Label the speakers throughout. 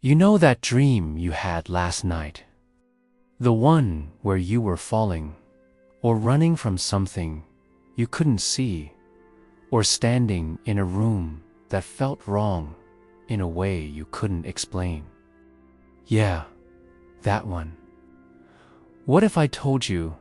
Speaker 1: You know that dream you had last night? The one where you were falling, or running from something you couldn't see, or standing in a room that felt wrong in a way you couldn't explain. Yeah, that one. What if I told you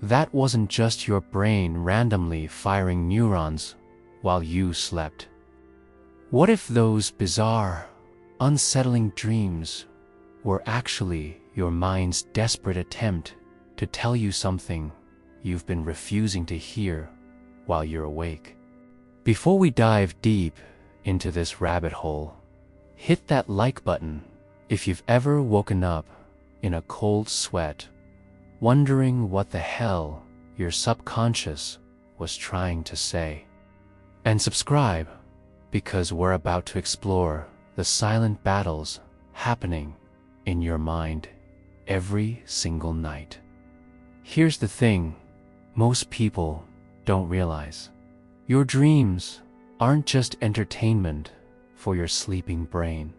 Speaker 1: that wasn't just your brain randomly firing neurons while you slept? What if those bizarre, unsettling dreams were actually your mind's desperate attempt to tell you something you've been refusing to hear while you're awake? Before we dive deep into this rabbit hole, hit that like button if you've ever woken up in a cold sweat, wondering what the hell your subconscious was trying to say. And subscribe, because we're about to explore the silent battles happening in your mind every single night. Here's the thing most people don't realize. Your dreams aren't just entertainment for your sleeping brain.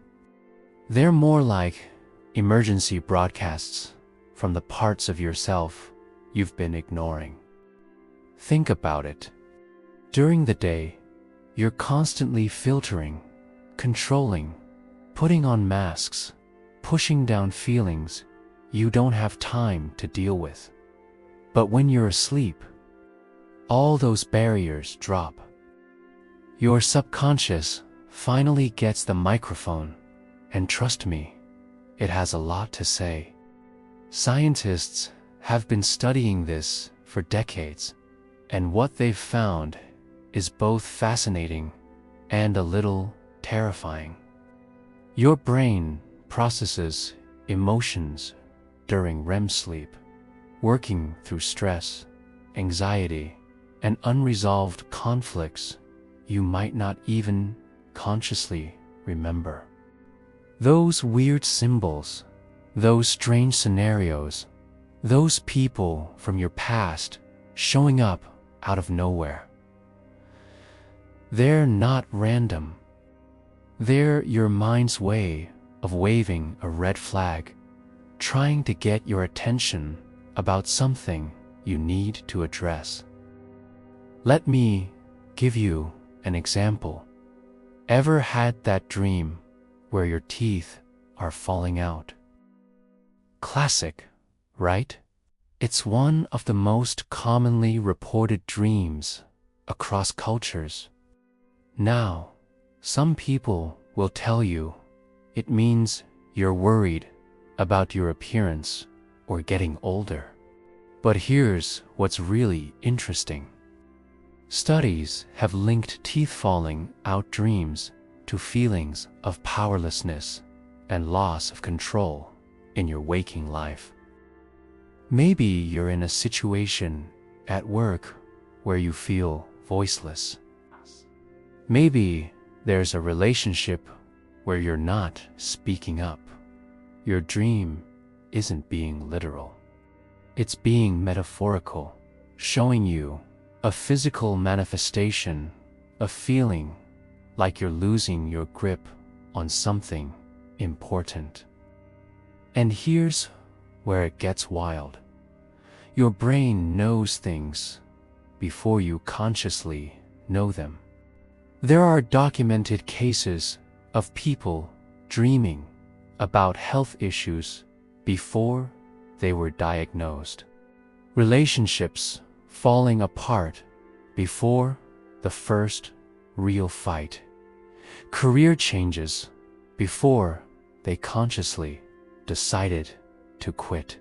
Speaker 1: They're more like emergency broadcasts from the parts of yourself you've been ignoring. Think about it. During the day, you're constantly filtering, controlling, putting on masks, pushing down feelings you don't have time to deal with. But when you're asleep, all those barriers drop. Your subconscious finally gets the microphone, and trust me, it has a lot to say. Scientists have been studying this for decades, and what they've found is both fascinating and a little terrifying. Your brain processes emotions during REM sleep, working through stress, anxiety, and unresolved conflicts you might not even consciously remember. Those weird symbols, those strange scenarios, those people from your past showing up out of nowhere. They're not random. They're your mind's way of waving a red flag, trying to get your attention about something you need to address. Let me give you an example. Ever had that dream where your teeth are falling out? Classic, right? It's one of the most commonly reported dreams across cultures. Now, some people will tell you it means you're worried about your appearance or getting older. But here's what's really interesting. Studies have linked teeth falling out dreams to feelings of powerlessness and loss of control in your waking life. Maybe you're in a situation at work where you feel voiceless. Maybe there's a relationship where you're not speaking up. Your dream isn't being literal. It's being metaphorical, showing you a physical manifestation of feeling like you're losing your grip on something important. And here's where it gets wild. Your brain knows things before you consciously know them. There are documented cases of people dreaming about health issues before they were diagnosed. Relationships falling apart before the first real fight. Career changes before they consciously decided to quit.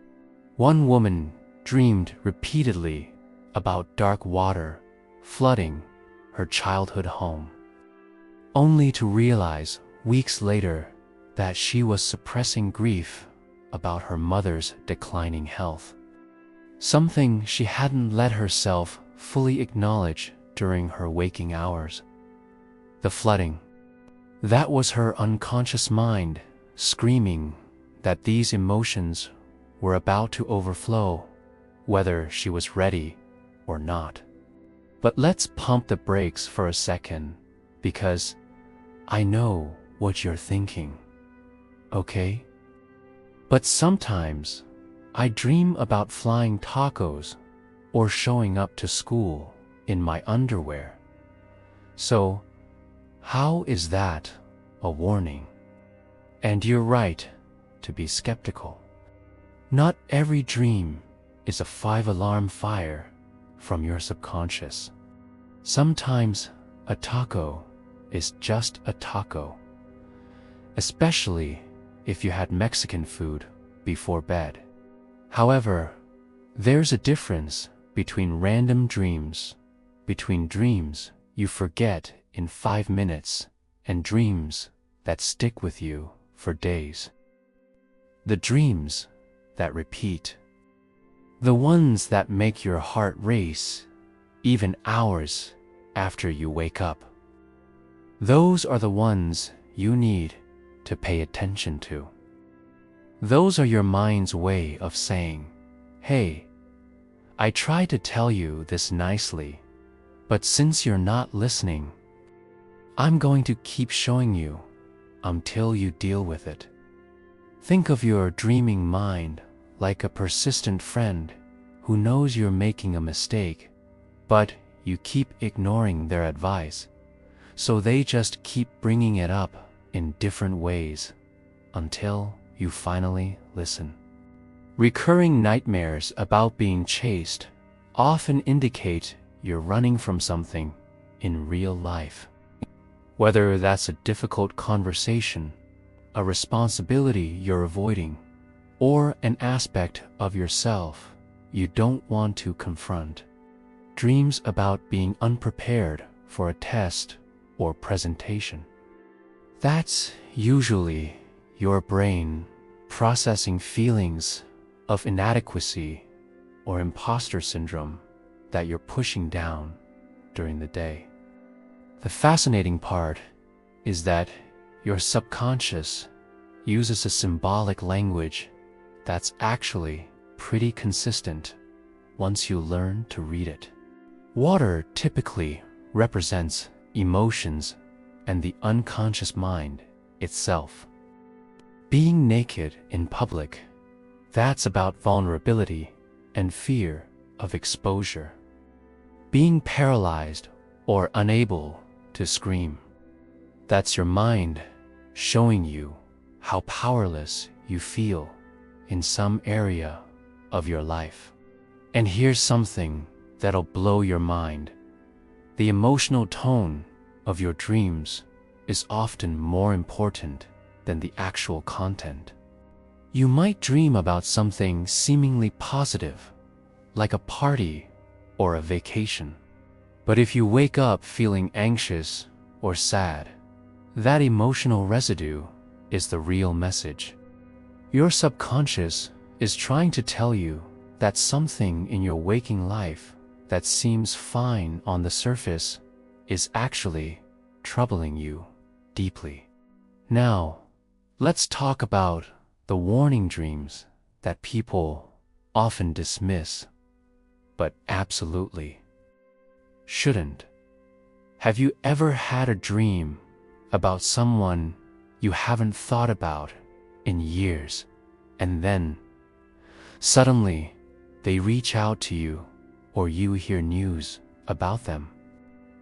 Speaker 1: One woman dreamed repeatedly about dark water flooding her childhood home, only to realize weeks later that she was suppressing grief about her mother's declining health, something she hadn't let herself fully acknowledge during her waking hours. The flooding. That was her unconscious mind screaming that these emotions were about to overflow, whether she was ready or not. But let's pump the brakes for a second, because I know what you're thinking. okay? But sometimes I dream about flying tacos or showing up to school in my underwear. So, how is that a warning? And you're right to be skeptical. Not every dream is a 5-alarm fire from your subconscious. Sometimes a taco is just a taco, especially if you had Mexican food before bed. However, there's a difference between random dreams, between dreams you forget in 5 minutes and dreams that stick with you for days. The dreams that repeat. The ones that make your heart race even hours after you wake up. Those are the ones you need to pay attention to. Those are your mind's way of saying, hey, I tried to tell you this nicely, but since you're not listening, I'm going to keep showing you until you deal with it. Think of your dreaming mind like a persistent friend who knows you're making a mistake, but you keep ignoring their advice, so they just keep bringing it up in different ways until you finally listen. Recurring nightmares about being chased often indicate you're running from something in real life. Whether that's a difficult conversation, a responsibility you're avoiding, or an aspect of yourself you don't want to confront. Dreams about being unprepared for a test or presentation. That's usually your brain processing feelings of inadequacy or imposter syndrome that you're pushing down during the day. The fascinating part is that your subconscious uses a symbolic language that's actually pretty consistent once you learn to read it. Water typically represents emotions and the unconscious mind itself. Being naked in public, that's about vulnerability and fear of exposure. Being paralyzed or unable to scream, that's your mind showing you how powerless you feel in some area of your life. And here's something that'll blow your mind. The emotional tone of your dreams is often more important than the actual content. You might dream about something seemingly positive, like a party or a vacation. But if you wake up feeling anxious or sad, that emotional residue is the real message. Your subconscious is trying to tell you that something in your waking life that seems fine on the surface is actually troubling you deeply. Now, let's talk about the warning dreams that people often dismiss, but absolutely shouldn't. Have you ever had a dream about someone you haven't thought about in years, and then suddenly they reach out to you, or you hear news about them?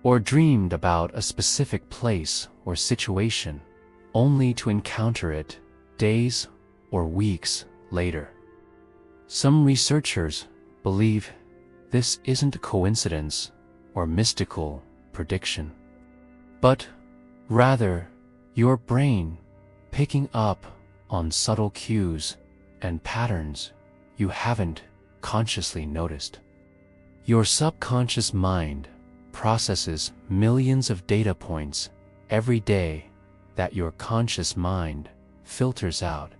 Speaker 1: Or dreamed about a specific place or situation only to encounter it days or weeks later? Some researchers believe this isn't a coincidence or mystical prediction, but rather your brain picking up on subtle cues and patterns you haven't consciously noticed. Your subconscious mind processes millions of data points every day that your conscious mind filters out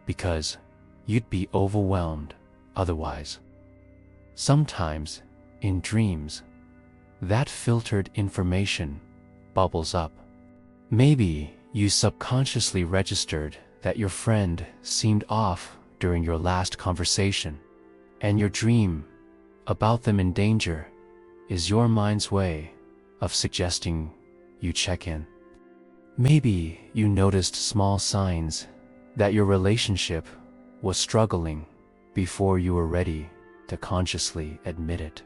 Speaker 1: because you'd be overwhelmed otherwise. Sometimes, in dreams, that filtered information bubbles up. Maybe you subconsciously registered that your friend seemed off during your last conversation, and your dream about them in danger is your mind's way of suggesting you check in. Maybe you noticed small signs that your relationship was struggling before you were ready to consciously admit it.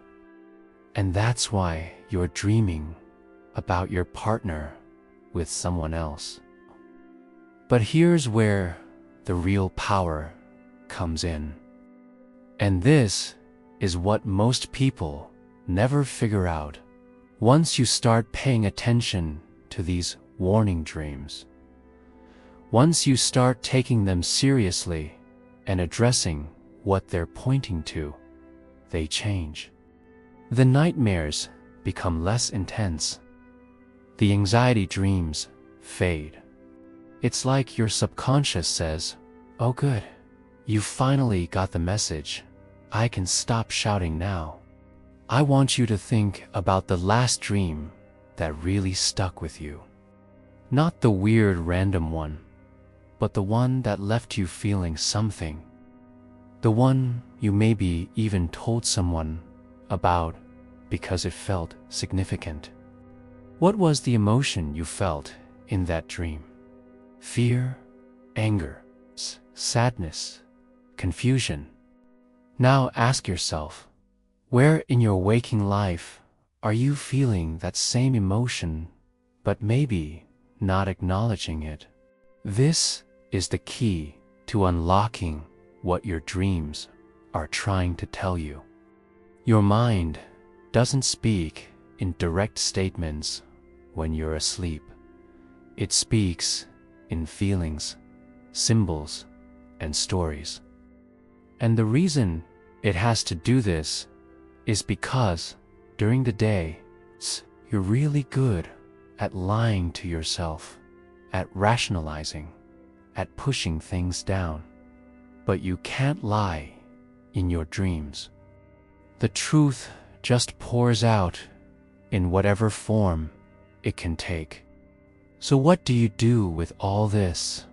Speaker 1: And that's why you're dreaming about your partner with someone else. But here's where the real power comes in. And this is what most people never figure out. Once you start paying attention to these warning dreams, once you start taking them seriously and addressing what they're pointing to, they change. The nightmares become less intense. The anxiety dreams fade. It's like your subconscious says, "Oh good, you finally got the message. I can stop shouting now. I want you to think about the last dream that really stuck with you. Not the weird random one, but the one that left you feeling something. The one you maybe even told someone about because it felt significant. What was the emotion you felt in that dream? Fear, anger, sadness, confusion. Now ask yourself, where in your waking life are you feeling that same emotion, but maybe not acknowledging it? This is the key to unlocking what your dreams are trying to tell you. Your mind doesn't speak in direct statements when you're asleep. It speaks in feelings, symbols, and stories. And the reason it has to do this is because during the day, you're really good at lying to yourself, at rationalizing, at pushing things down. But you can't lie in your dreams. The truth just pours out in whatever form it can take. So what do you do with all this?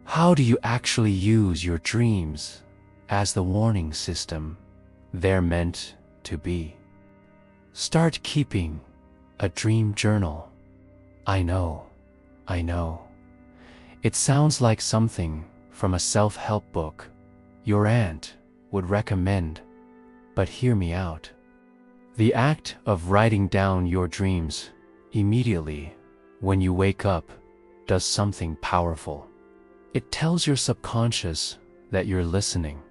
Speaker 1: How do you actually use your dreams as the warning system they're meant to be? Start keeping a dream journal. I know. It sounds like something from a self-help book your aunt would recommend, but hear me out. The act of writing down your dreams immediately when you wake up does something powerful. It tells your subconscious that you're listening,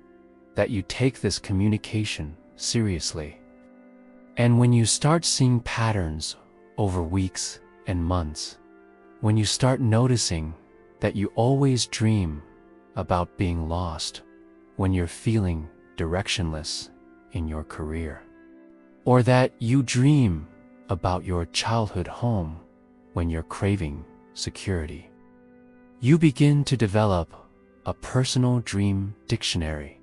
Speaker 1: that you take this communication seriously. And when you start seeing patterns over weeks and months, when you start noticing that you always dream about being lost, when you're feeling directionless in your career, or that you dream about your childhood home when you're craving security, you begin to develop a personal dream dictionary.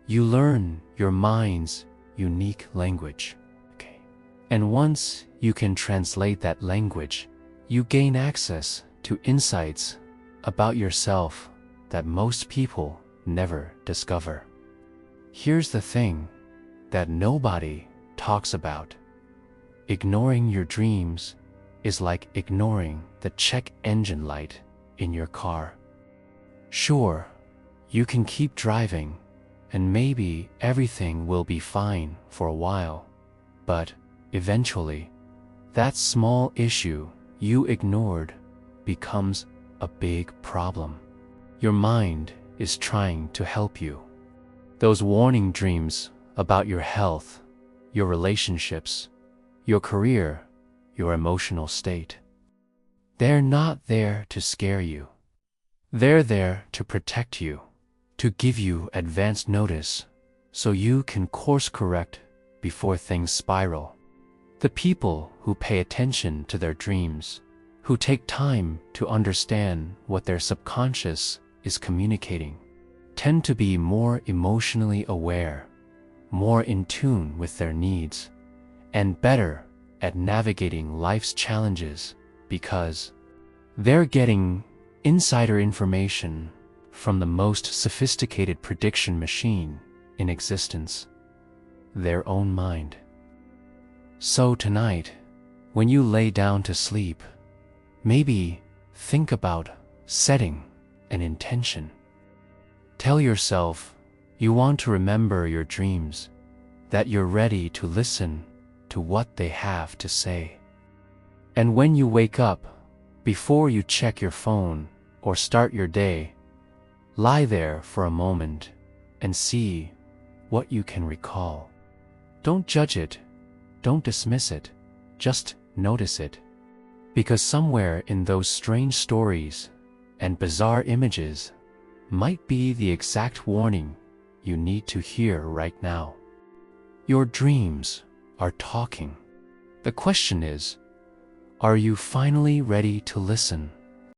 Speaker 1: You learn your mind's unique language. And once you can translate that language, you gain access to insights about yourself that most people never discover. Here's the thing that nobody talks about. Ignoring your dreams is like ignoring the check engine light in your car. Sure, you can keep driving and maybe everything will be fine for a while, but eventually, that small issue you ignored becomes a big problem. Your mind is trying to help you. Those warning dreams about your health, your relationships, your career, your emotional state, they're not there to scare you. They're there to protect you, to give you advance notice so you can course correct before things spiral. The people who pay attention to their dreams, who take time to understand what their subconscious is communicating, tend to be more emotionally aware, more in tune with their needs, and better at navigating life's challenges because they're getting insider information from the most sophisticated prediction machine in existence, their own mind. So tonight, when you lay down to sleep, maybe think about setting and intention. Tell yourself you want to remember your dreams, that you're ready to listen to what they have to say. And when you wake up, before you check your phone or start your day, lie there for a moment and see what you can recall. Don't judge it, don't dismiss it, just notice it. Because somewhere in those strange stories and bizarre images might be the exact warning you need to hear right now. Your dreams are talking. The question is, are you finally ready to listen?